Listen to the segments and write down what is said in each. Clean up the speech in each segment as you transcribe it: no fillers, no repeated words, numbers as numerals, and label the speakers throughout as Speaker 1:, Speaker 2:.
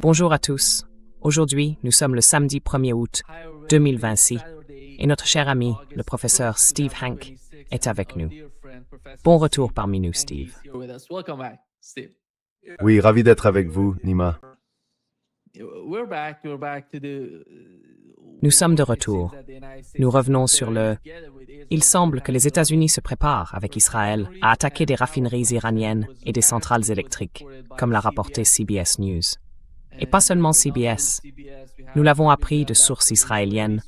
Speaker 1: Bonjour à tous. Aujourd'hui, nous sommes le samedi 1er août 2026 et notre cher ami, le professeur Steve Hank, est avec nous. Bon retour parmi nous, Steve.
Speaker 2: Oui, ravi d'être avec vous, Nima.
Speaker 1: Nous sommes de retour. Nous revenons sur le... Il semble que les États-Unis se préparent, avec Israël, à attaquer des raffineries iraniennes et des centrales électriques, comme l'a rapporté CBS News. Et pas seulement CBS. Nous l'avons appris de sources israéliennes,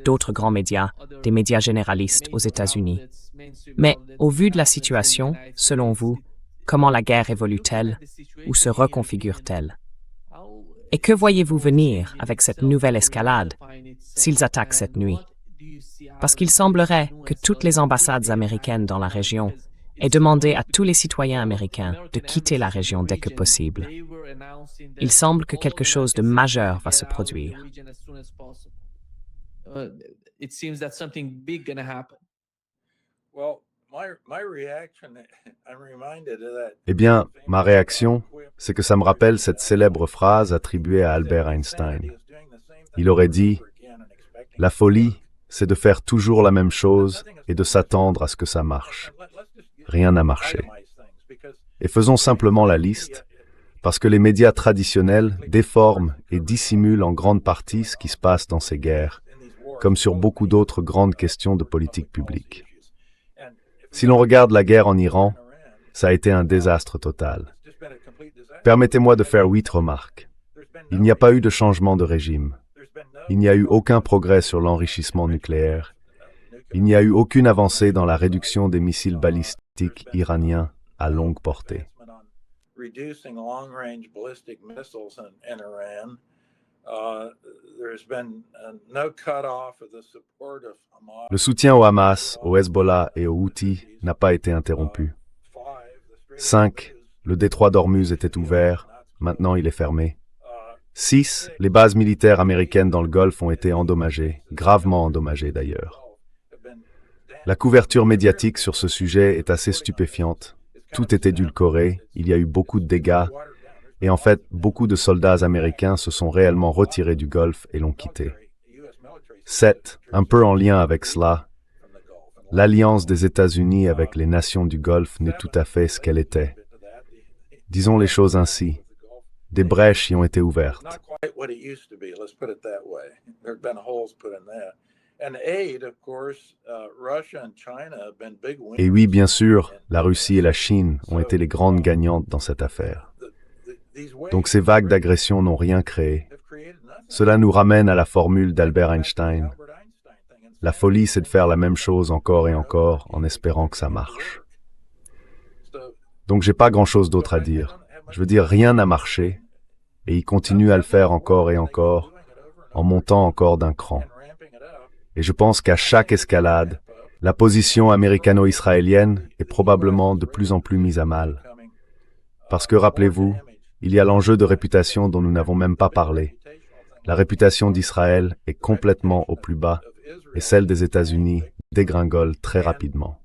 Speaker 1: d'autres grands médias, des médias généralistes aux États-Unis. Mais, au vu de la situation, selon vous, comment la guerre évolue-t-elle ou se reconfigure-t-elle? Et que voyez-vous venir avec cette nouvelle escalade s'ils attaquent cette nuit? Parce qu'il semblerait que toutes les ambassades américaines dans la région aient demandé à tous les citoyens américains de quitter la région dès que possible. Il semble que quelque chose de majeur va se produire.
Speaker 2: Eh bien, ma réaction, c'est que ça me rappelle cette célèbre phrase attribuée à Albert Einstein. Il aurait dit « La folie, c'est de faire toujours la même chose et de s'attendre à ce que ça marche. Rien n'a marché. » Et faisons simplement la liste, parce que les médias traditionnels déforment et dissimulent en grande partie ce qui se passe dans ces guerres, comme sur beaucoup d'autres grandes questions de politique publique. Si l'on regarde la guerre en Iran, ça a été un désastre total. Permettez-moi de faire 8 remarques. Il n'y a pas eu de changement de régime. Il n'y a eu aucun progrès sur l'enrichissement nucléaire. Il n'y a eu aucune avancée dans la réduction des missiles balistiques iraniens à longue portée. Le soutien au Hamas, au Hezbollah et aux Houthis n'a pas été interrompu. 5. Le détroit d'Ormuz était ouvert, maintenant il est fermé. 6. Les bases militaires américaines dans le Golfe ont été endommagées, gravement endommagées d'ailleurs. La couverture médiatique sur ce sujet est assez stupéfiante. Tout est édulcoré, il y a eu beaucoup de dégâts, et en fait, beaucoup de soldats américains se sont réellement retirés du Golfe et l'ont quitté. 7. Un peu en lien avec cela, l'alliance des États-Unis avec les nations du Golfe n'est tout à fait ce qu'elle était. Disons les choses ainsi. Des brèches y ont été ouvertes. Et oui, bien sûr, la Russie et la Chine ont été les grandes gagnantes dans cette affaire. Donc ces vagues d'agression n'ont rien créé. Cela nous ramène à la formule d'Albert Einstein. La folie, c'est de faire la même chose encore et encore en espérant que ça marche. Donc j'ai pas grand-chose d'autre à dire. Je veux dire, rien n'a marché, et il continue à le faire encore et encore, en montant encore d'un cran. Et je pense qu'à chaque escalade, la position américano-israélienne est probablement de plus en plus mise à mal. Parce que, rappelez-vous, il y a l'enjeu de réputation dont nous n'avons même pas parlé. La réputation d'Israël est complètement au plus bas, et celle des États-Unis dégringole très rapidement.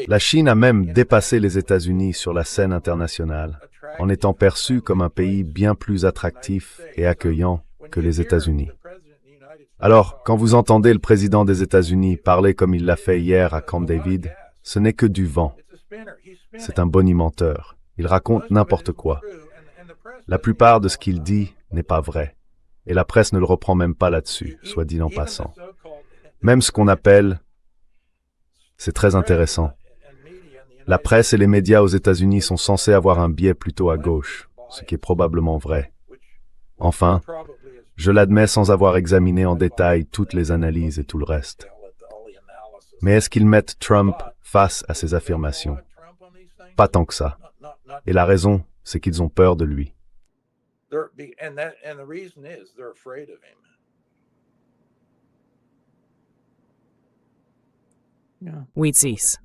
Speaker 2: La Chine a même dépassé les États-Unis sur la scène internationale, en étant perçue comme un pays bien plus attractif et accueillant que les États-Unis. Alors, quand vous entendez le président des États-Unis parler comme il l'a fait hier à Camp David, ce n'est que du vent. C'est un bonimenteur. Il raconte n'importe quoi. La plupart de ce qu'il dit n'est pas vrai. Et la presse ne le reprend même pas là-dessus, soit dit en passant. Même ce qu'on appelle, c'est très intéressant. La presse et les médias aux États-Unis sont censés avoir un biais plutôt à gauche, ce qui est probablement vrai. Enfin, je l'admets sans avoir examiné en détail toutes les analyses et tout le reste. Mais est-ce qu'ils mettent Trump face à ces affirmations? Pas tant que ça. Et la raison, c'est qu'ils ont peur de lui.
Speaker 1: Oui, 6.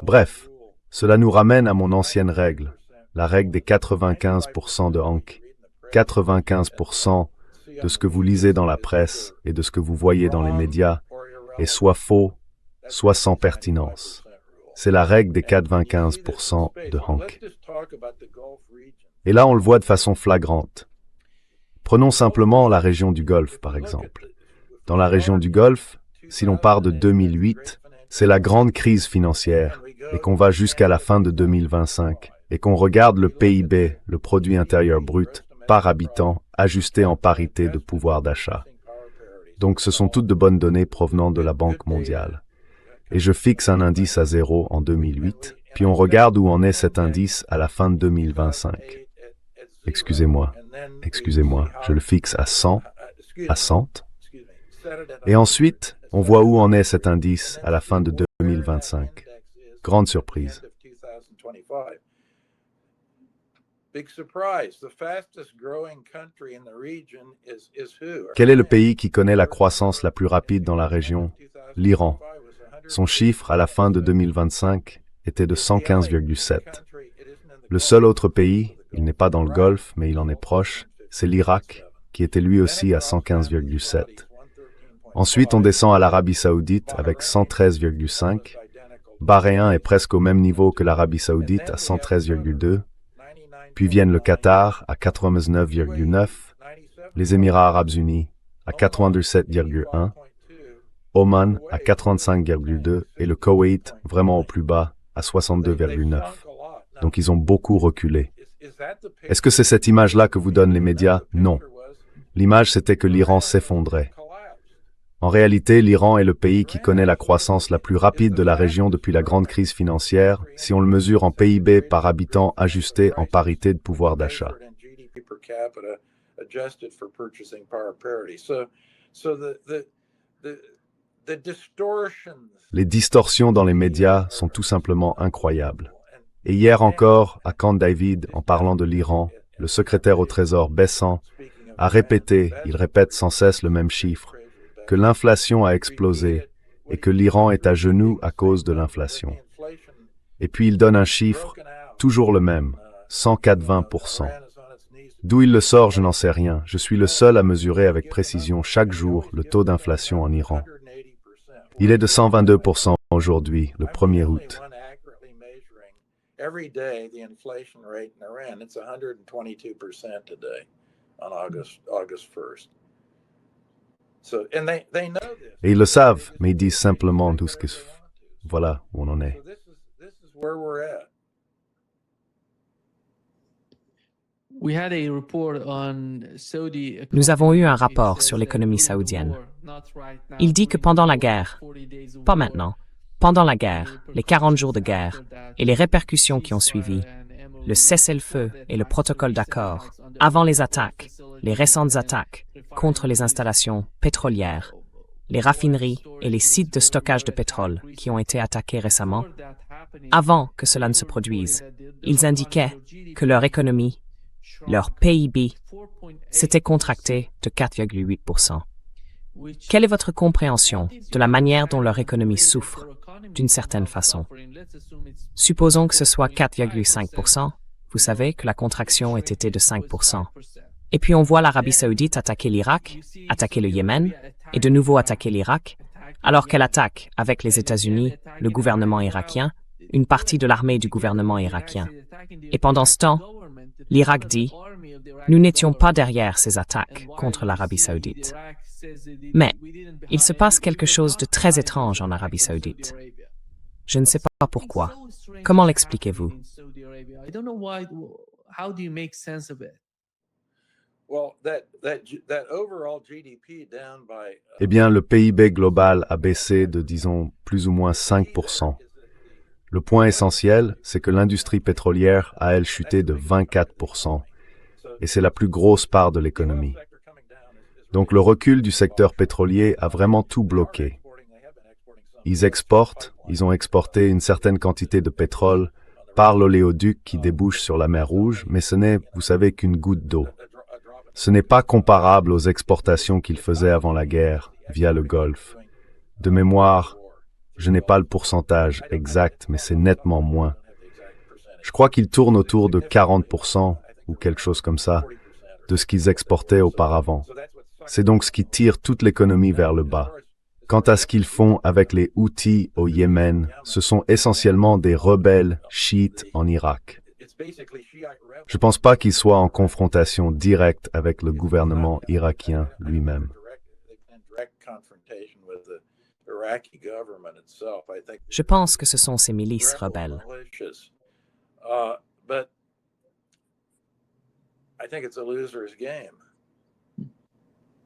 Speaker 2: Bref, cela nous ramène à mon ancienne règle, la règle des 95% de Hank. 95%, de ce que vous lisez dans la presse et de ce que vous voyez dans les médias est soit faux, soit sans pertinence. C'est la règle des 95% de Hank. Et là, on le voit de façon flagrante. Prenons simplement la région du Golfe, par exemple. Dans la région du Golfe, si l'on part de 2008, c'est la grande crise financière, et qu'on va jusqu'à la fin de 2025, et qu'on regarde le PIB, le produit intérieur brut, par habitant, ajusté en parité de pouvoir d'achat. Donc ce sont toutes de bonnes données provenant de la Banque mondiale. Et je fixe un indice à 0 en 2008, puis on regarde où en est cet indice à la fin de 2025. Excusez-moi, je le fixe à 100, et ensuite, on voit où en est cet indice à la fin de 2025. Grande surprise. Quel est le pays qui connaît la croissance la plus rapide dans la région? L'Iran. Son chiffre à la fin de 2025 était de 115,7. Le seul autre pays, il n'est pas dans le Golfe, mais il en est proche, c'est l'Irak, qui était lui aussi à 115,7. Ensuite, on descend à l'Arabie Saoudite avec 113,5. Bahreïn est presque au même niveau que l'Arabie Saoudite à 113,2. Puis viennent le Qatar à 99,9, les Émirats arabes unis à 97,1, Oman à 85,2 et le Koweït vraiment au plus bas à 62,9. Donc ils ont beaucoup reculé. Est-ce que c'est cette image-là que vous donnent les médias? Non. L'image, c'était que l'Iran s'effondrait. En réalité, l'Iran est le pays qui connaît la croissance la plus rapide de la région depuis la grande crise financière, si on le mesure en PIB par habitant ajusté en parité de pouvoir d'achat. Les distorsions dans les médias sont tout simplement incroyables. Et hier encore, à Camp David, en parlant de l'Iran, le secrétaire au Trésor Bessant a répété, il répète sans cesse le même chiffre, que l'inflation a explosé et que l'Iran est à genoux à cause de l'inflation. Et puis il donne un chiffre, toujours le même, 180%. D'où il le sort, je n'en sais rien. Je suis le seul à mesurer avec précision chaque jour le taux d'inflation en Iran. Il est de 122% aujourd'hui, le 1er août. Et ils le savent, mais ils disent simplement tout ce que... Voilà où on en est.
Speaker 1: Nous avons eu un rapport sur l'économie saoudienne. Il dit que pendant la guerre, pas maintenant, pendant la guerre, les 40 jours de guerre et les répercussions qui ont suivi, le cessez-le-feu et le protocole d'accord, avant les attaques, les récentes attaques contre les installations pétrolières, les raffineries et les sites de stockage de pétrole qui ont été attaqués récemment, avant que cela ne se produise, ils indiquaient que leur économie, leur PIB, s'était contracté de 4,8%. Quelle est votre compréhension de la manière dont leur économie souffre, d'une certaine façon? Supposons que ce soit 4,5%, vous savez que la contraction ait été de 5%. Et puis on voit l'Arabie Saoudite attaquer l'Irak, attaquer le Yémen, et de nouveau attaquer l'Irak, alors qu'elle attaque, avec les États-Unis, le gouvernement irakien, une partie de l'armée du gouvernement irakien. Et pendant ce temps, l'Irak dit « Nous n'étions pas derrière ces attaques contre l'Arabie Saoudite. » Mais il se passe quelque chose de très étrange en Arabie Saoudite. Je ne sais pas pourquoi. Comment l'expliquez-vous?
Speaker 2: Eh bien, le PIB global a baissé de, disons, plus ou moins 5%. Le point essentiel, c'est que l'industrie pétrolière a, elle, chuté de 24%. Et c'est la plus grosse part de l'économie. Donc le recul du secteur pétrolier a vraiment tout bloqué. Ils exportent, ils ont exporté une certaine quantité de pétrole par l'oléoduc qui débouche sur la mer Rouge, mais ce n'est, vous savez, qu'une goutte d'eau. Ce n'est pas comparable aux exportations qu'ils faisaient avant la guerre, via le Golfe. De mémoire, je n'ai pas le pourcentage exact, mais c'est nettement moins. Je crois qu'ils tournent autour de 40% ou quelque chose comme ça, de ce qu'ils exportaient auparavant. C'est donc ce qui tire toute l'économie vers le bas. Quant à ce qu'ils font avec les Houthis au Yémen, ce sont essentiellement des rebelles chiites en Irak. Je ne pense pas qu'ils soient en confrontation directe avec le gouvernement irakien lui-même.
Speaker 1: Je pense que ce sont ces milices rebelles.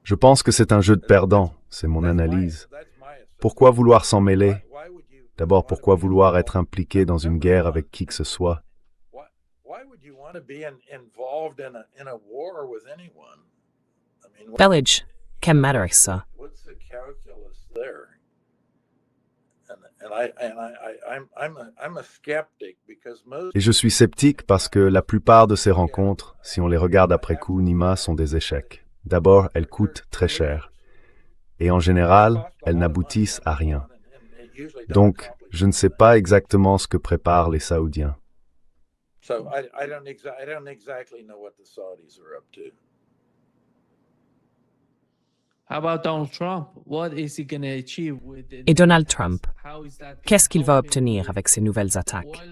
Speaker 2: Je pense que c'est un jeu de perdants, c'est mon analyse. Pourquoi vouloir s'en mêler? D'abord, pourquoi vouloir être impliqué dans une guerre avec qui que ce soit?
Speaker 1: Bellidge, qu'aime m'adresse ça?
Speaker 2: Et je suis sceptique parce que la plupart de ces rencontres, si on les regarde après coup, Nima, sont des échecs. D'abord, elles coûtent très cher. Et en général, elles n'aboutissent à rien. Donc, je ne sais pas exactement ce que préparent les Saoudiens.
Speaker 1: Et Donald Trump, qu'est-ce qu'il va obtenir avec ces nouvelles attaques?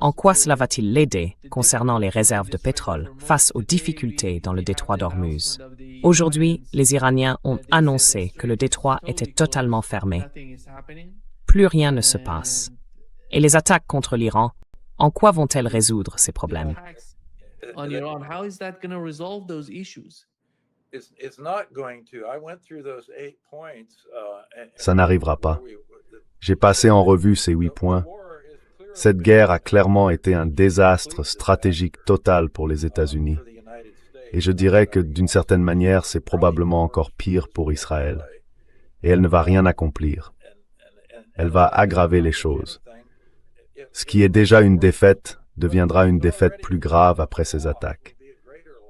Speaker 1: En quoi cela va-t-il l'aider concernant les réserves de pétrole face aux difficultés dans le détroit d'Ormuz? Aujourd'hui, les Iraniens ont annoncé que le détroit était totalement fermé. Plus rien ne se passe. Et les attaques contre l'Iran, en quoi vont-elles résoudre ces problèmes?
Speaker 2: Ça n'arrivera pas. J'ai passé en revue ces 8 points. Cette guerre a clairement été un désastre stratégique total pour les États-Unis. Et je dirais que d'une certaine manière, c'est probablement encore pire pour Israël. Et elle ne va rien accomplir. Elle va aggraver les choses. Ce qui est déjà une défaite deviendra une défaite plus grave après ces attaques.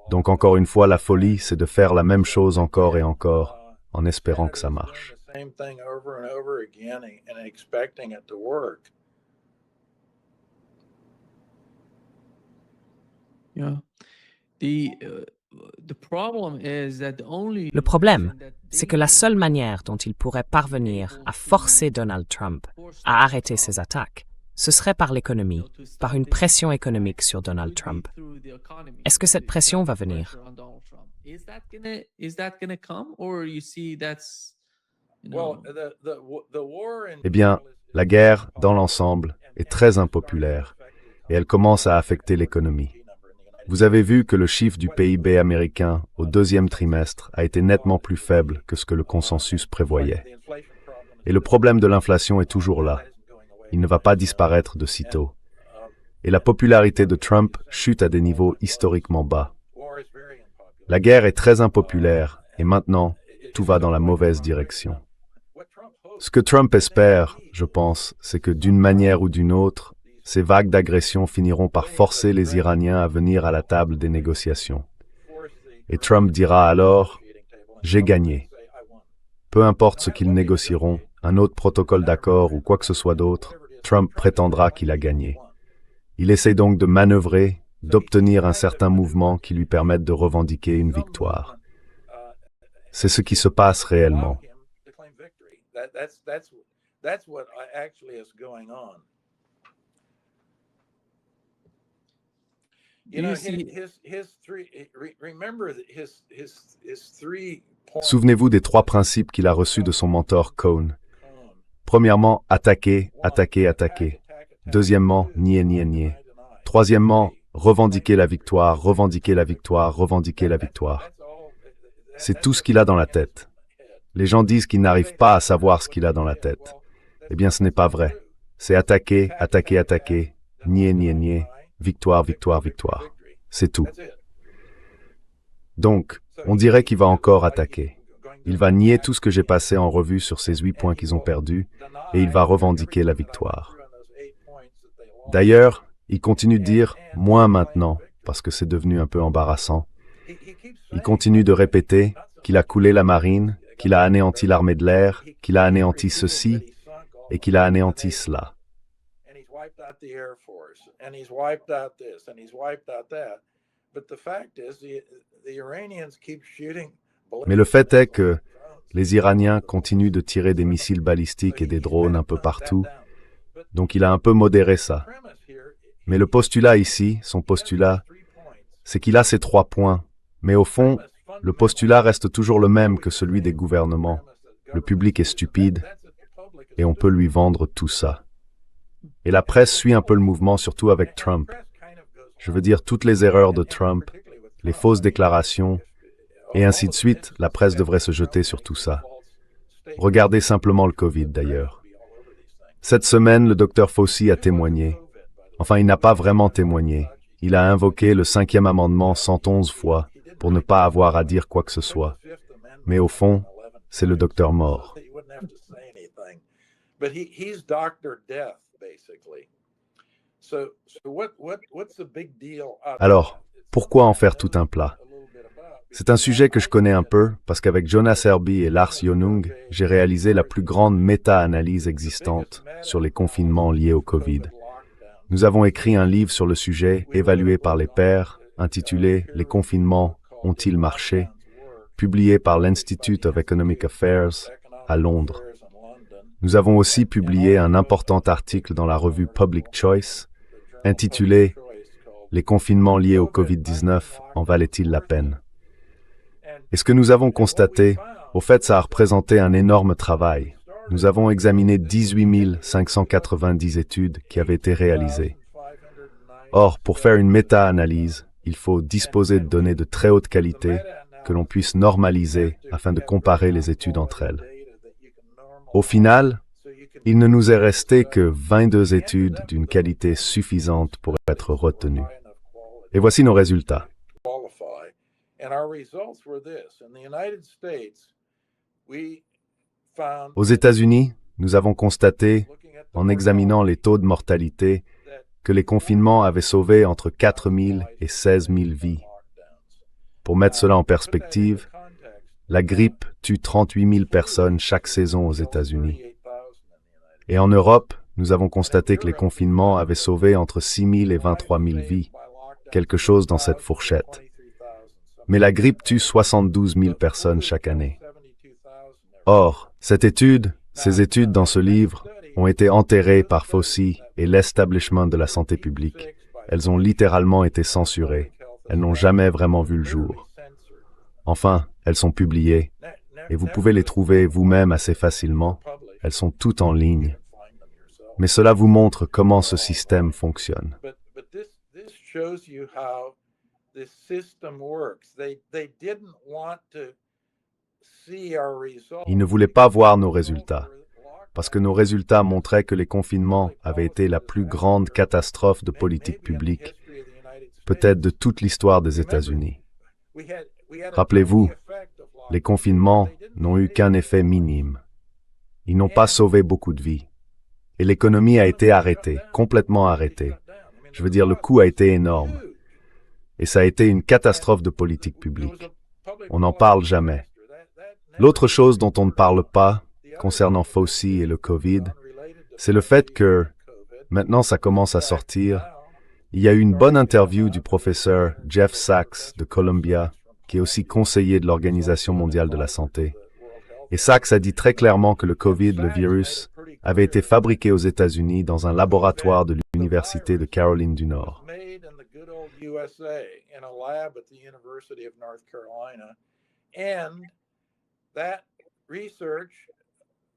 Speaker 2: Donc encore une fois, la folie, c'est de faire la même chose encore et encore, en espérant que ça marche.
Speaker 1: Le problème, c'est que la seule manière dont il pourrait parvenir à forcer Donald Trump à arrêter ses attaques, ce serait par l'économie, par une pression économique sur Donald Trump. Est-ce que cette pression va venir?
Speaker 2: Eh bien, la guerre, dans l'ensemble, est très impopulaire et elle commence à affecter l'économie. Vous avez vu que le chiffre du PIB américain au deuxième trimestre a été nettement plus faible que ce que le consensus prévoyait. Et le problème de l'inflation est toujours là. Il ne va pas disparaître de sitôt. Et la popularité de Trump chute à des niveaux historiquement bas. La guerre est très impopulaire et maintenant, tout va dans la mauvaise direction. Ce que Trump espère, je pense, c'est que d'une manière ou d'une autre, ces vagues d'agression finiront par forcer les Iraniens à venir à la table des négociations. Et Trump dira alors, « J'ai gagné ». Peu importe ce qu'ils négocieront, un autre protocole d'accord ou quoi que ce soit d'autre, Trump prétendra qu'il a gagné. Il essaie donc de manœuvrer, d'obtenir un certain mouvement qui lui permette de revendiquer une victoire. C'est ce qui se passe réellement. Souvenez-vous des 3 principes qu'il a reçus de son mentor Cohn. Premièrement, attaquer, attaquer, attaquer. Deuxièmement, nier, nier, nier. Troisièmement, revendiquer la victoire, revendiquer la victoire, revendiquer la victoire. C'est tout ce qu'il a dans la tête. Les gens disent qu'ils n'arrivent pas à savoir ce qu'il a dans la tête. Eh bien, ce n'est pas vrai. C'est attaquer, attaquer, attaquer, nier, nier, nier, victoire, victoire, victoire. C'est tout. Donc, on dirait qu'il va encore attaquer. Il va nier tout ce que j'ai passé en revue sur ces 8 points qu'ils ont perdus, et il va revendiquer la victoire. D'ailleurs, il continue de dire « moins maintenant », parce que c'est devenu un peu embarrassant. Il continue de répéter qu'il a coulé la marine, qu'il a anéanti l'armée de l'air, qu'il a anéanti ceci, et qu'il a anéanti cela. Mais le fait est que les Iraniens continuent de tirer des missiles balistiques et des drones un peu partout, donc il a un peu modéré ça. Mais le postulat ici, son postulat, c'est qu'il a ces 3 points. Mais au fond, le postulat reste toujours le même que celui des gouvernements. Le public est stupide et on peut lui vendre tout ça. Et la presse suit un peu le mouvement, surtout avec Trump. Je veux dire, toutes les erreurs de Trump, les fausses déclarations, et ainsi de suite, la presse devrait se jeter sur tout ça. Regardez simplement le Covid d'ailleurs. Cette semaine, le docteur Fauci a témoigné. Enfin, il n'a pas vraiment témoigné. Il a invoqué le 5e amendement 111 fois pour ne pas avoir à dire quoi que ce soit. Mais au fond, c'est le docteur mort. Alors, pourquoi en faire tout un plat? C'est un sujet que je connais un peu parce qu'avec Jonas Herby et Lars Jonung, j'ai réalisé la plus grande méta-analyse existante sur les confinements liés au Covid. Nous avons écrit un livre sur le sujet, évalué par les pairs, intitulé « Les confinements ont-ils marché ?», publié par l'Institute of Economic Affairs à Londres. Nous avons aussi publié un important article dans la revue Public Choice, intitulé « Les confinements liés au Covid-19 en valaient-ils la peine ?» Et ce que nous avons constaté, au fait, ça a représenté un énorme travail. Nous avons examiné 18 590 études qui avaient été réalisées. Or, pour faire une méta-analyse, il faut disposer de données de très haute qualité que l'on puisse normaliser afin de comparer les études entre elles. Au final, il ne nous est resté que 22 études d'une qualité suffisante pour être retenues. Et voici nos résultats. Aux États-Unis, nous avons constaté, en examinant les taux de mortalité, que les confinements avaient sauvé entre 4 000 et 16 000 vies. Pour mettre cela en perspective, la grippe tue 38 000 personnes chaque saison aux États-Unis. Et en Europe, nous avons constaté que les confinements avaient sauvé entre 6 000 et 23 000 vies, quelque chose dans cette fourchette. Mais la grippe tue 72 000 personnes chaque année. Or, ces études dans ce livre, ont été enterrées par Fauci et l'establishment de la santé publique. Elles ont littéralement été censurées. Elles n'ont jamais vraiment vu le jour. Enfin, elles sont publiées, et vous pouvez les trouver vous-même assez facilement. Elles sont toutes en ligne. Mais cela vous montre comment ce système fonctionne. Ils ne voulaient pas voir nos résultats, parce que nos résultats montraient que les confinements avaient été la plus grande catastrophe de politique publique, peut-être de toute l'histoire des États-Unis. Rappelez-vous, les confinements n'ont eu qu'un effet minime. Ils n'ont pas sauvé beaucoup de vies. Et l'économie a été arrêtée, complètement arrêtée. Je veux dire, le coût a été énorme. Et ça a été une catastrophe de politique publique. On n'en parle jamais. L'autre chose dont on ne parle pas, concernant Fauci et le Covid, c'est le fait que, maintenant ça commence à sortir, il y a eu une bonne interview du professeur Jeff Sachs de Columbia, qui est aussi conseiller de l'Organisation mondiale de la santé. Et Sachs a dit très clairement que le Covid, le virus, avait été fabriqué aux États-Unis dans un laboratoire de l'Université de Caroline du Nord.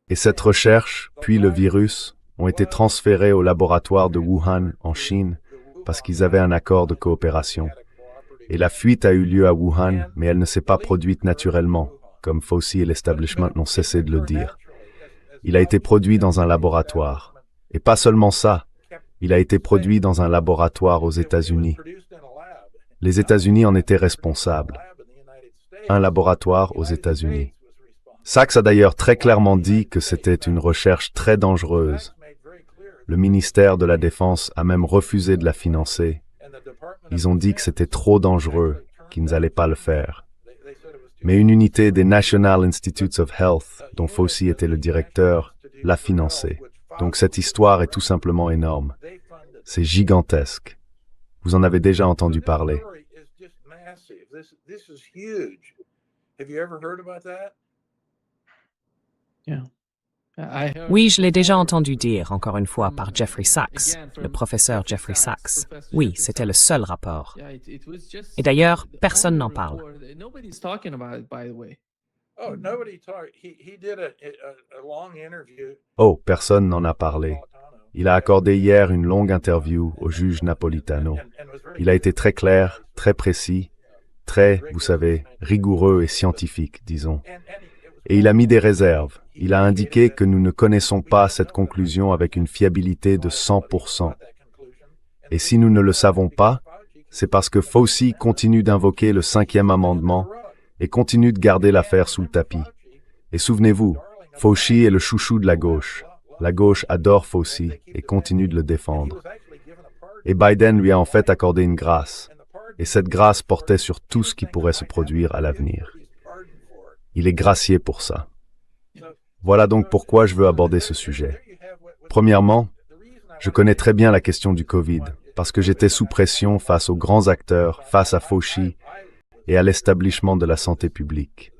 Speaker 2: Et cette recherche, puis le virus, ont été transférés au laboratoire de Wuhan, en Chine, parce qu'ils avaient un accord de coopération. Et la fuite a eu lieu à Wuhan, mais elle ne s'est pas produite naturellement, comme Fauci et l'establishment n'ont cessé de le dire. Il a été produit dans un laboratoire. Et pas seulement ça, il a été produit dans un laboratoire aux États-Unis. Les États-Unis en étaient responsables. Un laboratoire aux États-Unis. Sachs a d'ailleurs très clairement dit que c'était une recherche très dangereuse. Le ministère de la Défense a même refusé de la financer. Ils ont dit que c'était trop dangereux, qu'ils n'allaient pas le faire. Mais une unité des National Institutes of Health, dont Fauci était le directeur, l'a financé. Donc cette histoire est tout simplement énorme. C'est gigantesque. Vous en avez déjà entendu parler.
Speaker 1: Oui, je l'ai déjà entendu dire, encore une fois, par Jeffrey Sachs, le professeur Jeffrey Sachs. Oui, c'était le seul rapport. Et d'ailleurs, personne n'en parle.
Speaker 2: Oh, personne n'en a parlé. Il a accordé hier une longue interview au juge Napolitano. Il a été très clair, très précis, très, vous savez, rigoureux et scientifique, disons. Et il a mis des réserves. Il a indiqué que nous ne connaissons pas cette conclusion avec une fiabilité de 100%. Et si nous ne le savons pas, c'est parce que Fauci continue d'invoquer le 5e amendement et continue de garder l'affaire sous le tapis. Et souvenez-vous, Fauci est le chouchou de la gauche. La gauche adore Fauci et continue de le défendre. Et Biden lui a en fait accordé une grâce. Et cette grâce portait sur tout ce qui pourrait se produire à l'avenir. Il est gracié pour ça. Voilà donc pourquoi je veux aborder ce sujet. Premièrement, je connais très bien la question du Covid, parce que j'étais sous pression face aux grands acteurs, face à Fauci et à l'établissement de la santé publique.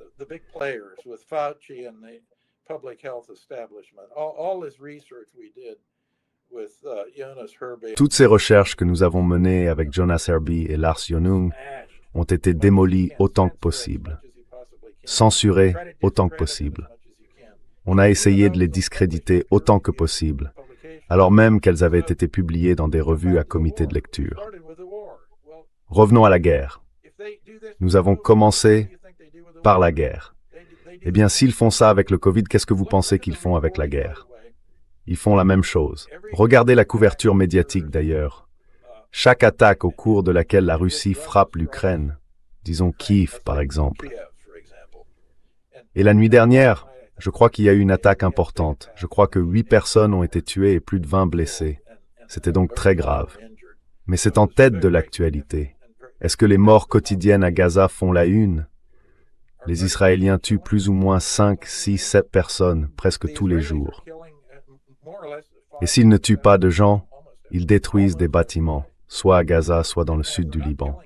Speaker 2: Toutes ces recherches que nous avons menées avec Jonas Herby et Lars Jonung ont été démolies autant que possible, censurées autant que possible. On a essayé de les discréditer autant que possible, alors même qu'elles avaient été publiées dans des revues à comité de lecture. Revenons à la guerre. Nous avons commencé par la guerre. Eh bien, s'ils font ça avec le Covid, qu'est-ce que vous pensez qu'ils font avec la guerre? Ils font la même chose. Regardez la couverture médiatique d'ailleurs. Chaque attaque au cours de laquelle la Russie frappe l'Ukraine, disons Kiev par exemple. Et la nuit dernière, je crois qu'il y a eu une attaque importante. Je crois que 8 personnes ont été tuées et plus de 20 blessées. C'était donc très grave. Mais c'est en tête de l'actualité. Est-ce que les morts quotidiennes à Gaza font la une? Les Israéliens tuent plus ou moins 5, 6, 7 personnes presque tous les jours. Et s'ils ne tuent pas de gens, ils détruisent des bâtiments, soit à Gaza, soit dans le sud du Liban.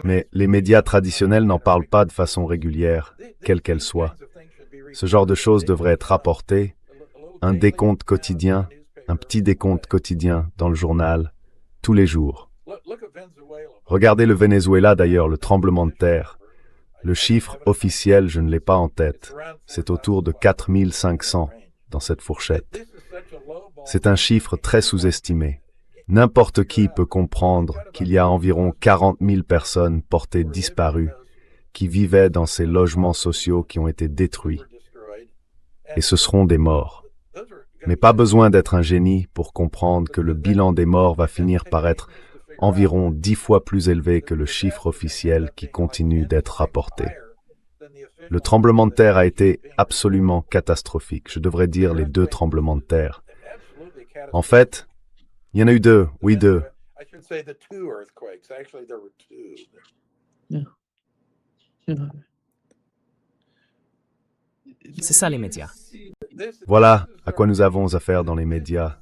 Speaker 2: Mais les médias traditionnels n'en parlent pas de façon régulière, quelle qu'elle soit. Ce genre de choses devrait être rapporté, un décompte quotidien, un petit décompte quotidien dans le journal, tous les jours. Regardez le Venezuela d'ailleurs, le tremblement de terre. Le chiffre officiel, je ne l'ai pas en tête. C'est autour de 4500 dans cette fourchette. C'est un chiffre très sous-estimé. N'importe qui peut comprendre qu'il y a environ 40 000 personnes portées disparues qui vivaient dans ces logements sociaux qui ont été détruits. Et ce seront des morts. Mais pas besoin d'être un génie pour comprendre que le bilan des morts va finir par être environ 10 fois plus élevé que le chiffre officiel qui continue d'être rapporté. Le tremblement de terre a été absolument catastrophique. Je devrais dire les 2 tremblements de terre. En fait, il y en a eu 2, oui 2.
Speaker 1: C'est ça les médias.
Speaker 2: Voilà à quoi nous avons affaire dans les médias.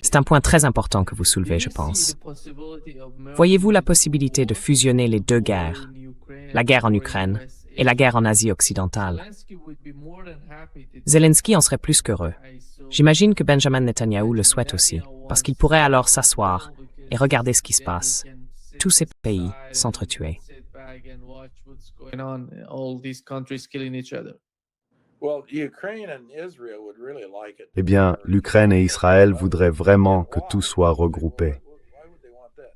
Speaker 1: C'est un point très important que vous soulevez, je pense. Voyez-vous la possibilité de fusionner les 2 guerres, la guerre en Ukraine et la guerre en Asie occidentale? Zelensky en serait plus qu'heureux. J'imagine que Benjamin Netanyahou le souhaite aussi, parce qu'il pourrait alors s'asseoir et regarder ce qui se passe. Tous ces pays s'entretuer.
Speaker 2: Eh bien, l'Ukraine et Israël voudraient vraiment que tout soit regroupé.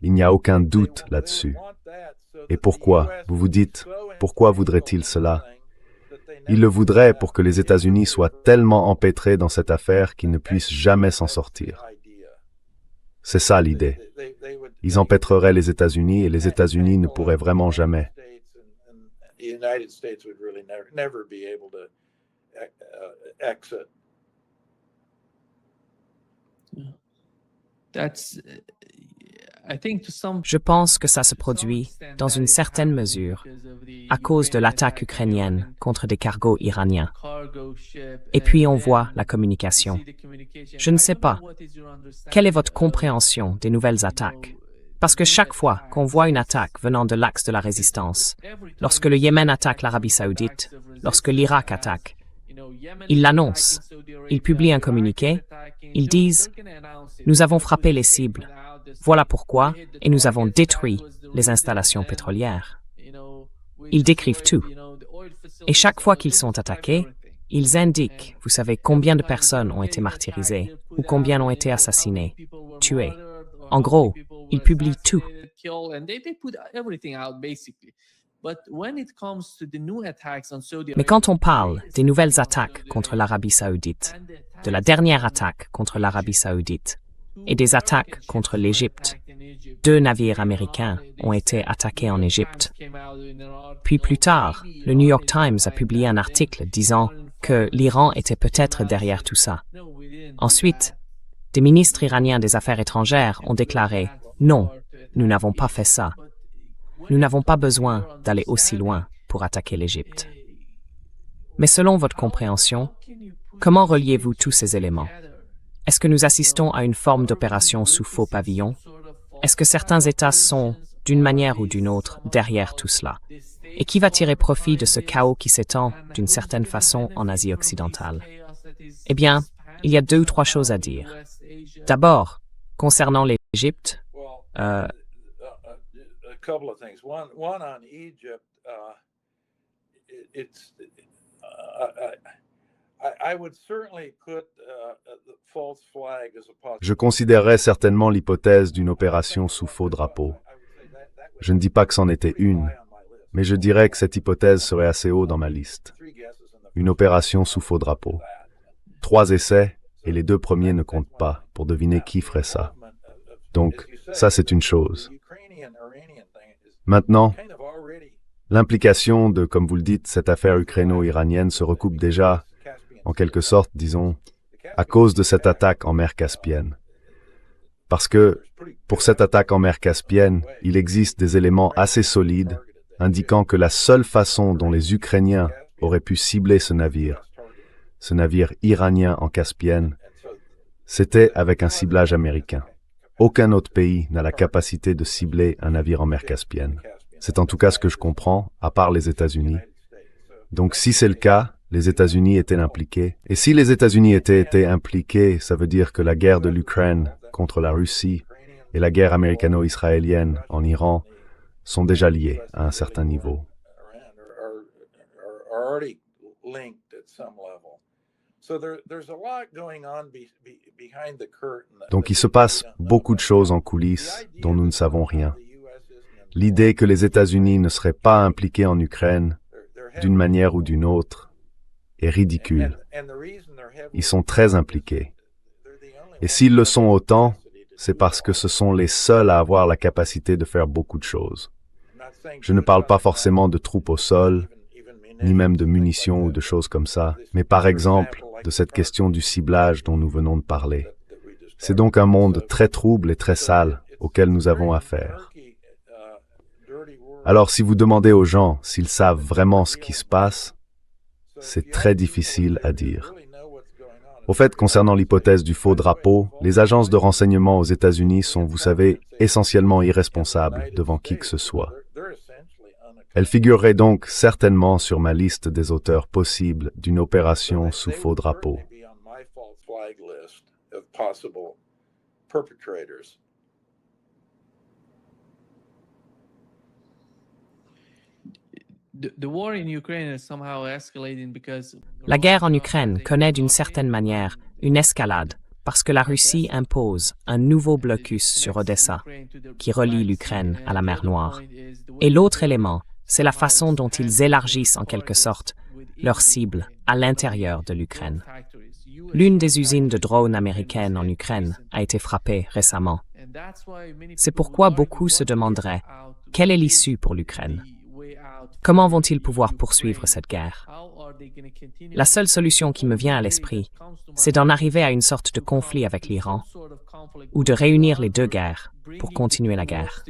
Speaker 2: Il n'y a aucun doute là-dessus. Et pourquoi? Vous vous dites, pourquoi voudraient-ils cela? Ils le voudraient pour que les États-Unis soient tellement empêtrés dans cette affaire qu'ils ne puissent jamais s'en sortir. C'est ça l'idée. Ils empêtreraient les États-Unis et les États-Unis ne pourraient vraiment jamais.
Speaker 1: Je pense que ça se produit, dans une certaine mesure, à cause de l'attaque ukrainienne contre des cargos iraniens. Et puis on voit la communication. Je ne sais pas. Quelle est votre compréhension des nouvelles attaques? Parce que chaque fois qu'on voit une attaque venant de l'axe de la résistance, lorsque le Yémen attaque l'Arabie saoudite, lorsque l'Irak attaque, ils l'annoncent, ils publient un communiqué, ils disent « Nous avons frappé les cibles, voilà pourquoi, et nous avons détruit les installations pétrolières. » Ils décrivent tout. Et chaque fois qu'ils sont attaqués, ils indiquent, vous savez, combien de personnes ont été martyrisées, ou combien ont été assassinées, tuées. En gros, ils publient tout. Mais quand on parle des nouvelles attaques contre l'Arabie saoudite, de la dernière attaque contre l'Arabie saoudite, et des attaques contre l'Égypte, 2 navires américains ont été attaqués en Égypte. Puis plus tard, le New York Times a publié un article disant que l'Iran était peut-être derrière tout ça. Ensuite, des ministres iraniens des Affaires étrangères ont déclaré « Non, nous n'avons pas fait ça. Nous n'avons pas besoin d'aller aussi loin pour attaquer l'Égypte. » Mais selon votre compréhension, comment reliez-vous tous ces éléments? Est-ce que nous assistons à une forme d'opération sous faux pavillon? Est-ce que certains États sont, d'une manière ou d'une autre, derrière tout cela? Et qui va tirer profit de ce chaos qui s'étend, d'une certaine façon, en Asie occidentale? Eh bien, il y a 2 ou 3 choses à dire. D'abord, concernant l'Égypte,
Speaker 2: Je considérerais certainement l'hypothèse d'une opération sous faux drapeau. Je ne dis pas que c'en était une, mais je dirais que cette hypothèse serait assez haut dans ma liste. Une opération sous faux drapeau. 3 essais, et les 2 premiers ne comptent pas pour deviner qui ferait ça. Donc, ça c'est une chose. Maintenant, l'implication de, comme vous le dites, cette affaire ukraino-iranienne se recoupe déjà, en quelque sorte, disons, à cause de cette attaque en mer Caspienne. Parce que, pour cette attaque en mer Caspienne, il existe des éléments assez solides indiquant que la seule façon dont les Ukrainiens auraient pu cibler ce navire iranien en Caspienne, c'était avec un ciblage américain. Aucun autre pays n'a la capacité de cibler un navire en mer Caspienne. C'est en tout cas ce que je comprends, à part les États-Unis. Donc si c'est le cas, les États-Unis étaient impliqués. Et si les États-Unis étaient impliqués, ça veut dire que la guerre de l'Ukraine contre la Russie et la guerre américano-israélienne en Iran sont déjà liées à un certain niveau. Donc il se passe beaucoup de choses en coulisses dont nous ne savons rien. L'idée que les États-Unis ne seraient pas impliqués en Ukraine, d'une manière ou d'une autre, est ridicule. Ils sont très impliqués. Et s'ils le sont autant, c'est parce que ce sont les seuls à avoir la capacité de faire beaucoup de choses. Je ne parle pas forcément de troupes au sol, ni même de munitions ou de choses comme ça, mais par exemple de cette question du ciblage dont nous venons de parler. C'est donc un monde très trouble et très sale auquel nous avons affaire. Alors si vous demandez aux gens s'ils savent vraiment ce qui se passe, c'est très difficile à dire. Au fait, concernant l'hypothèse du faux drapeau, les agences de renseignement aux États-Unis sont, vous savez, essentiellement irresponsables devant qui que ce soit. Elles figureraient donc certainement sur ma liste des auteurs possibles d'une opération sous faux drapeau.
Speaker 1: La guerre en Ukraine connaît d'une certaine manière une escalade parce que la Russie impose un nouveau blocus sur Odessa qui relie l'Ukraine à la mer Noire. Et l'autre élément, c'est la façon dont ils élargissent en quelque sorte leur cible à l'intérieur de l'Ukraine. L'une des usines de drones américaines en Ukraine a été frappée récemment. C'est pourquoi beaucoup se demanderaient quelle est l'issue pour l'Ukraine. Comment vont-ils pouvoir poursuivre cette guerre? La seule solution qui me vient à l'esprit, c'est d'en arriver à une sorte de conflit avec l'Iran, ou de réunir les deux guerres pour continuer la guerre.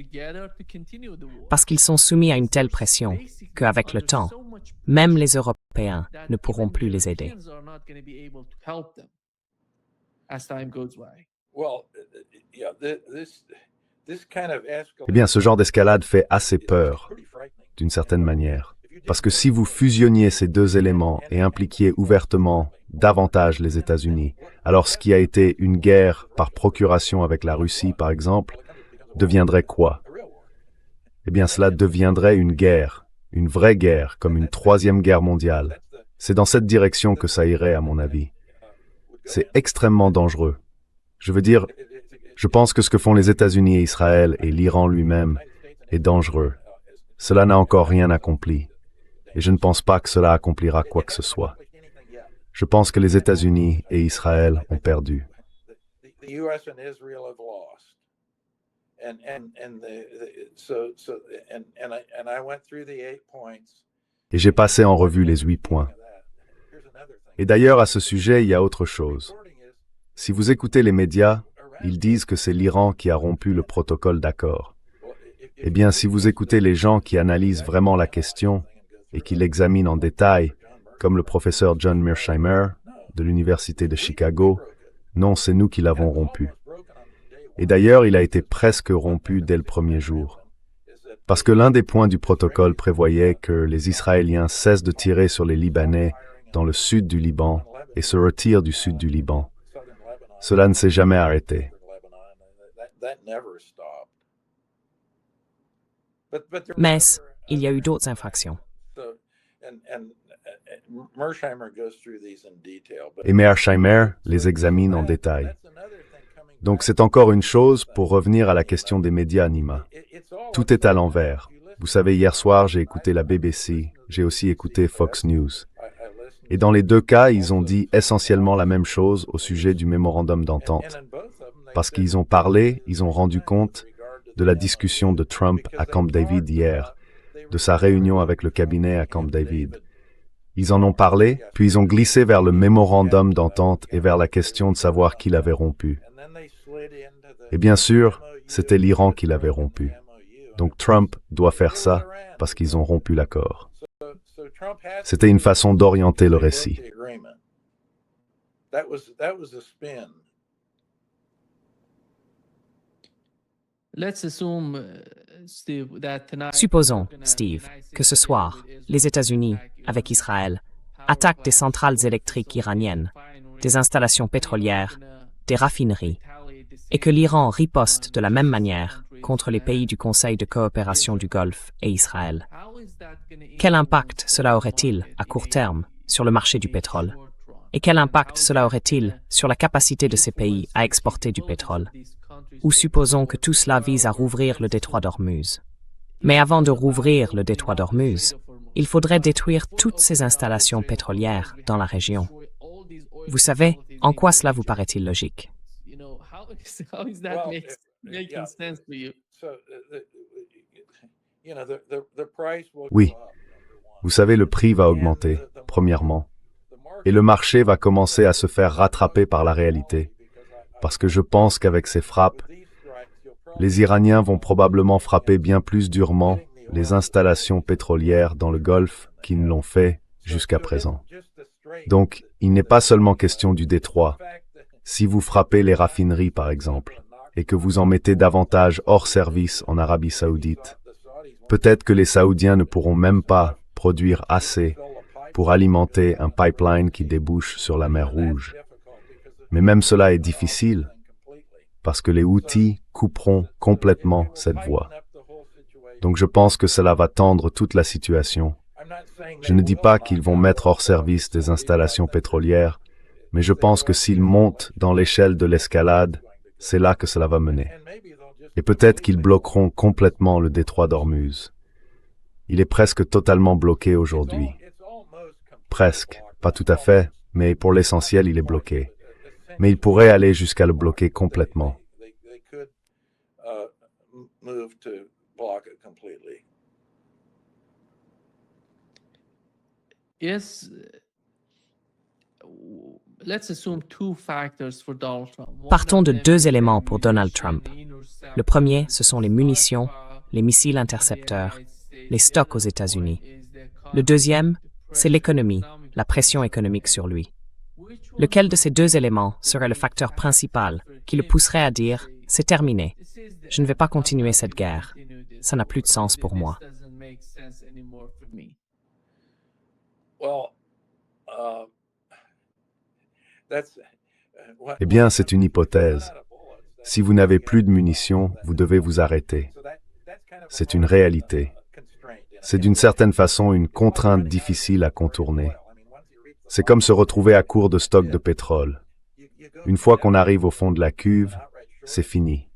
Speaker 1: Parce qu'ils sont soumis à une telle pression qu'avec le temps, même les Européens ne pourront plus les aider.
Speaker 2: Eh bien, ce genre d'escalade fait assez peur, d'une certaine manière. Parce que si vous fusionniez ces deux éléments et impliquiez ouvertement davantage les États-Unis, alors ce qui a été une guerre par procuration avec la Russie, par exemple, deviendrait quoi? Eh bien, cela deviendrait une vraie guerre, comme une troisième guerre mondiale. C'est dans cette direction que ça irait, à mon avis. C'est extrêmement dangereux. Je veux dire, je pense que ce que font les États-Unis et Israël et l'Iran lui-même est dangereux. Cela n'a encore rien accompli. Et je ne pense pas que cela accomplira quoi que ce soit. Je pense que les États-Unis et Israël ont perdu. Et j'ai passé en revue les 8 points. Et d'ailleurs, à ce sujet, il y a autre chose. Si vous écoutez les médias, ils disent que c'est l'Iran qui a rompu le protocole d'accord. Eh bien, si vous écoutez les gens qui analysent vraiment la question et qui l'examinent en détail, comme le professeur John Mearsheimer de l'Université de Chicago, non, c'est nous qui l'avons rompu. Et d'ailleurs, il a été presque rompu dès le premier jour. Parce que l'un des points du protocole prévoyait que les Israéliens cessent de tirer sur les Libanais dans le sud du Liban et se retirent du sud du Liban. Cela ne s'est jamais arrêté.
Speaker 1: Mais il y a eu d'autres infractions.
Speaker 2: Et Mearsheimer les examine en détail. Donc c'est encore une chose pour revenir à la question des médias, Nima. Tout est à l'envers. Vous savez, hier soir, j'ai écouté la BBC, j'ai aussi écouté Fox News. Et dans les deux cas, ils ont dit essentiellement la même chose au sujet du mémorandum d'entente. Parce qu'ils ont parlé, ils ont rendu compte de la discussion de Trump à Camp David hier, de sa réunion avec le cabinet à Camp David. Ils en ont parlé, puis ils ont glissé vers le mémorandum d'entente et vers la question de savoir qui l'avait rompu. Et bien sûr, c'était l'Iran qui l'avait rompu. Donc Trump doit faire ça parce qu'ils ont rompu l'accord. C'était une façon d'orienter le récit.
Speaker 1: Supposons, Steve, que ce soir, les États-Unis, avec Israël, attaquent des centrales électriques iraniennes, des installations pétrolières, des raffineries, et que l'Iran riposte de la même manière contre les pays du Conseil de coopération du Golfe et Israël. Quel impact cela aurait-il, à court terme, sur le marché du pétrole? Et quel impact cela aurait-il sur la capacité de ces pays à exporter du pétrole? Ou supposons que tout cela vise à rouvrir le détroit d'Ormuz. Mais avant de rouvrir le détroit d'Ormuz, il faudrait détruire toutes ces installations pétrolières dans la région. Vous savez, en quoi cela vous paraît-il logique?
Speaker 2: Oui, vous savez, le prix va augmenter, premièrement. Et le marché va commencer à se faire rattraper par la réalité. Parce que je pense qu'avec ces frappes, les Iraniens vont probablement frapper bien plus durement les installations pétrolières dans le Golfe qu'ils ne l'ont fait jusqu'à présent. Donc, il n'est pas seulement question du détroit. Si vous frappez les raffineries, par exemple, et que vous en mettez davantage hors service en Arabie Saoudite, peut-être que les Saoudiens ne pourront même pas produire assez pour alimenter un pipeline qui débouche sur la mer Rouge. Mais même cela est difficile, parce que les Houthis couperont complètement cette voie. Donc je pense que cela va tendre toute la situation. Je ne dis pas qu'ils vont mettre hors service des installations pétrolières, mais je pense que s'ils montent dans l'échelle de l'escalade, c'est là que cela va mener. Et peut-être qu'ils bloqueront complètement le détroit d'Ormuz. Il est presque totalement bloqué aujourd'hui. Presque, pas tout à fait, mais pour l'essentiel, il est bloqué. Mais il pourrait aller jusqu'à le bloquer complètement.
Speaker 1: Partons de deux éléments pour Donald Trump. Le premier, ce sont les munitions, les missiles intercepteurs, les stocks aux États-Unis. Le deuxième, c'est l'économie, la pression économique sur lui. Lequel de ces deux éléments serait le facteur principal qui le pousserait à dire « c'est terminé, je ne vais pas continuer cette guerre, ça n'a plus de sens pour moi ».
Speaker 2: Eh bien, c'est une hypothèse. Si vous n'avez plus de munitions, vous devez vous arrêter. C'est une réalité. C'est d'une certaine façon une contrainte difficile à contourner. C'est comme se retrouver à court de stock de pétrole. Une fois qu'on arrive au fond de la cuve, c'est fini.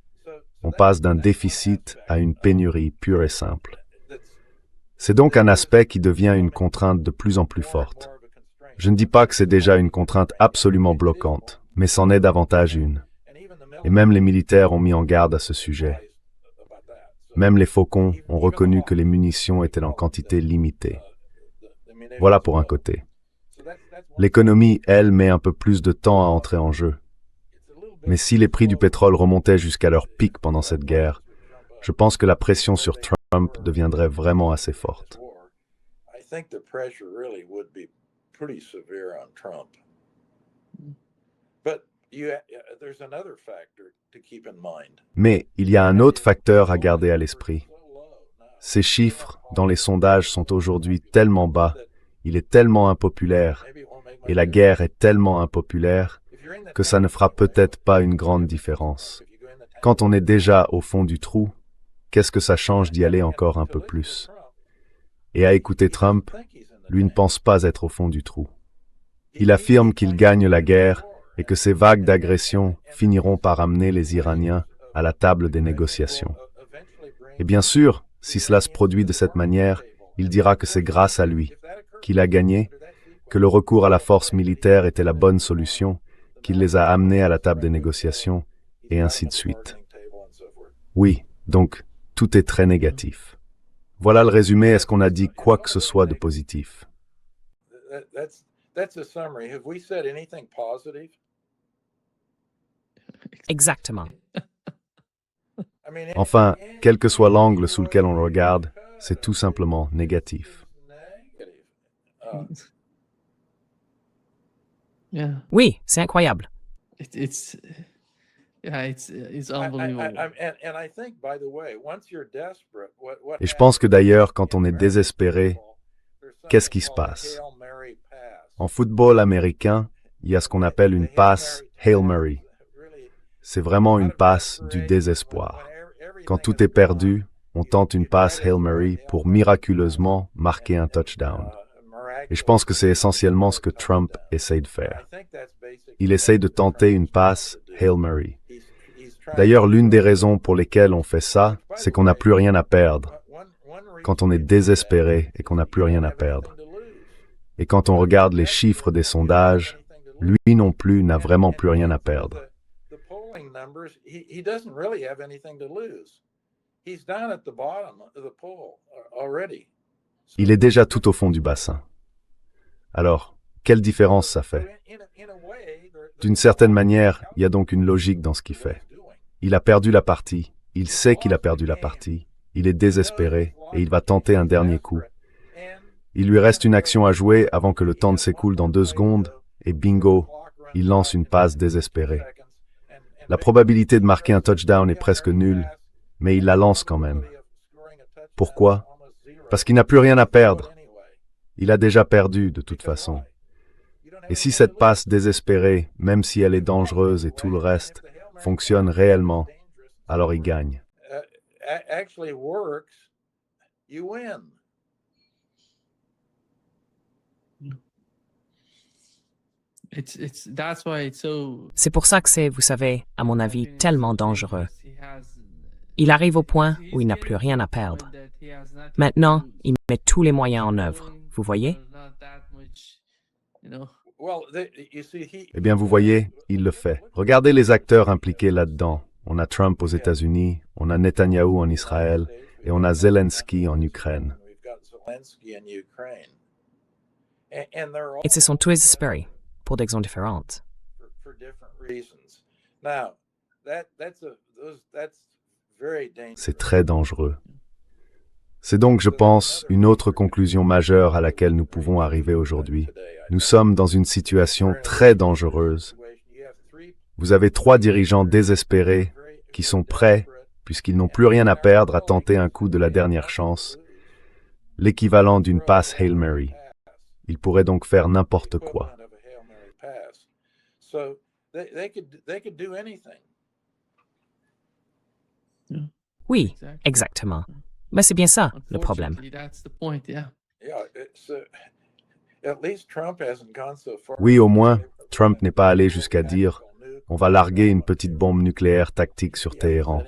Speaker 2: On passe d'un déficit à une pénurie pure et simple. C'est donc un aspect qui devient une contrainte de plus en plus forte. Je ne dis pas que c'est déjà une contrainte absolument bloquante, mais c'en est davantage une. Et même les militaires ont mis en garde à ce sujet. Même les faucons ont reconnu que les munitions étaient en quantité limitée. Voilà pour un côté. L'économie, elle, met un peu plus de temps à entrer en jeu. Mais si les prix du pétrole remontaient jusqu'à leur pic pendant cette guerre, je pense que la pression sur Trump deviendrait vraiment assez forte. Mais il y a un autre facteur à garder à l'esprit. Ces chiffres dans les sondages sont aujourd'hui tellement bas, il est tellement impopulaire, et la guerre est tellement impopulaire, que ça ne fera peut-être pas une grande différence. Quand on est déjà au fond du trou, qu'est-ce que ça change d'y aller encore un peu plus? Et à écouter Trump, lui ne pense pas être au fond du trou. Il affirme qu'il gagne la guerre et que ces vagues d'agression finiront par amener les Iraniens à la table des négociations. Et bien sûr, si cela se produit de cette manière, il dira que c'est grâce à lui, qu'il a gagné, que le recours à la force militaire était la bonne solution, qu'il les a amenés à la table des négociations, et ainsi de suite. Oui, donc, tout est très négatif. Voilà le résumé, est-ce qu'on a dit quoi que ce soit de positif?
Speaker 1: Exactement.
Speaker 2: Enfin, quel que soit l'angle sous lequel on le regarde, c'est tout simplement négatif.
Speaker 1: Oui, c'est incroyable.
Speaker 3: It's unbelievable.
Speaker 2: Et je pense que d'ailleurs, quand on est désespéré, qu'est-ce qui se passe? En football américain, il y a ce qu'on appelle une passe Hail Mary. C'est vraiment une passe du désespoir. Quand tout est perdu, on tente une passe Hail Mary pour miraculeusement marquer un touchdown. Et je pense que c'est essentiellement ce que Trump essaye de faire. Il essaye de tenter une passe Hail Mary. D'ailleurs, l'une des raisons pour lesquelles on fait ça, c'est qu'on n'a plus rien à perdre. Quand on est désespéré et qu'on n'a plus rien à perdre. Et quand on regarde les chiffres des sondages, lui non plus n'a vraiment plus rien à perdre. Il est déjà tout au fond du bassin. Alors, quelle différence ça fait? D'une certaine manière, il y a donc une logique dans ce qu'il fait. Il a perdu la partie, il sait qu'il a perdu la partie, il est désespéré et il va tenter un dernier coup. Il lui reste une action à jouer avant que le temps ne s'écoule dans 2 secondes et bingo, il lance une passe désespérée. La probabilité de marquer un touchdown est presque nulle, mais il la lance quand même. Pourquoi? Parce qu'il n'a plus rien à perdre. Il a déjà perdu de toute façon. Et si cette passe désespérée, même si elle est dangereuse et tout le reste, fonctionne réellement, alors il gagne.
Speaker 1: C'est pour ça que c'est, vous savez, à mon avis, tellement dangereux. Il arrive au point où il n'a plus rien à perdre. Maintenant, il met tous les moyens en œuvre. Vous voyez?
Speaker 2: Eh bien, vous voyez, il le fait. Regardez les acteurs impliqués là-dedans. On a Trump aux États-Unis, on a Netanyahou en Israël, et on a Zelensky en Ukraine.
Speaker 1: Et ce sont tous désespérés, pour des raisons différentes.
Speaker 2: C'est très dangereux. C'est donc, je pense, une autre conclusion majeure à laquelle nous pouvons arriver aujourd'hui. Nous sommes dans une situation très dangereuse. Vous avez 3 dirigeants désespérés qui sont prêts, puisqu'ils n'ont plus rien à perdre, à tenter un coup de la dernière chance, l'équivalent d'une passe Hail Mary. Ils pourraient donc faire n'importe quoi.
Speaker 1: Oui, exactement. Mais c'est bien ça, le problème.
Speaker 2: Oui, au moins, Trump n'est pas allé jusqu'à dire « on va larguer une petite bombe nucléaire tactique sur Téhéran ».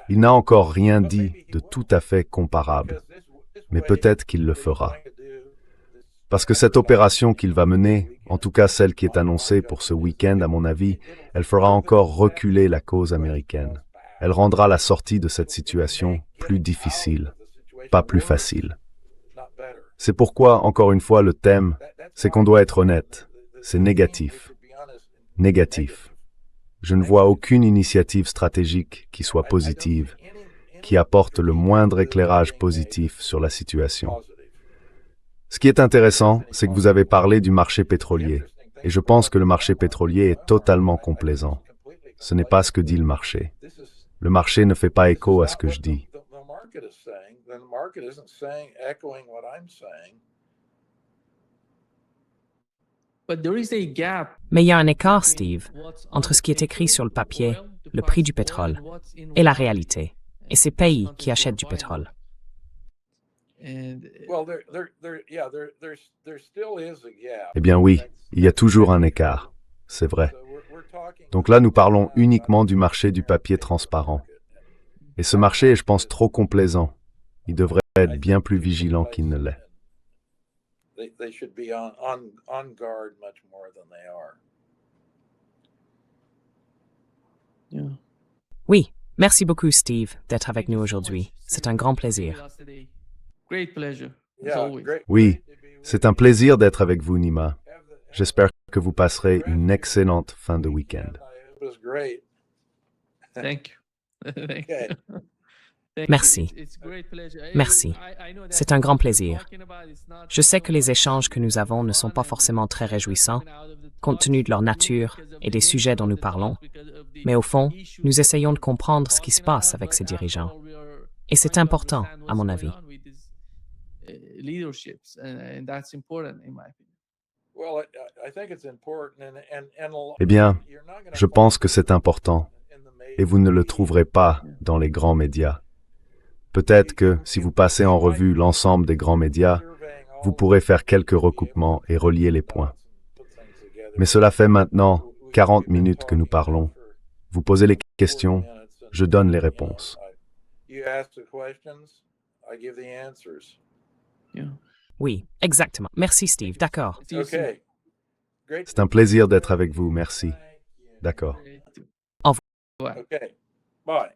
Speaker 2: Il n'a encore rien dit de tout à fait comparable, mais peut-être qu'il le fera. Parce que cette opération qu'il va mener, en tout cas celle qui est annoncée pour ce week-end, à mon avis, elle fera encore reculer la cause américaine. Elle rendra la sortie de cette situation plus difficile, pas plus facile. C'est pourquoi, encore une fois, le thème, c'est qu'on doit être honnête. C'est négatif. Négatif. Je ne vois aucune initiative stratégique qui soit positive, qui apporte le moindre éclairage positif sur la situation. Ce qui est intéressant, c'est que vous avez parlé du marché pétrolier, et je pense que le marché pétrolier est totalement complaisant. Ce n'est pas ce que dit le marché. Le marché ne fait pas écho à ce que je dis.
Speaker 1: Mais il y a un écart, Steve, entre ce qui est écrit sur le papier, le prix du pétrole, et la réalité, et ces pays qui achètent du pétrole.
Speaker 2: Eh bien oui, il y a toujours un écart, c'est vrai. Donc là, nous parlons uniquement du marché du papier transparent. Et ce marché est, je pense, trop complaisant. Il devrait être bien plus vigilant qu'il ne l'est.
Speaker 1: Oui, merci beaucoup, Steve, d'être avec nous aujourd'hui. C'est un grand plaisir.
Speaker 2: Oui, c'est un plaisir d'être avec vous, Nima. J'espère que vous passerez une excellente fin de week-end.
Speaker 1: Merci. Merci. C'est un grand plaisir. Je sais que les échanges que nous avons ne sont pas forcément très réjouissants, compte tenu de leur nature et des sujets dont nous parlons, mais au fond, nous essayons de comprendre ce qui se passe avec ces dirigeants. Et c'est important, à mon avis.
Speaker 2: Eh bien, je pense que c'est important, et vous ne le trouverez pas dans les grands médias. Peut-être que, si vous passez en revue l'ensemble des grands médias, vous pourrez faire quelques recoupements et relier les points. Mais cela fait maintenant 40 minutes que nous parlons. Vous posez les questions, je donne les réponses.
Speaker 1: Oui, exactement. Merci, Steve. D'accord.
Speaker 2: C'est un plaisir d'être avec vous, merci. D'accord.
Speaker 1: Au revoir.
Speaker 3: Okay. Bye.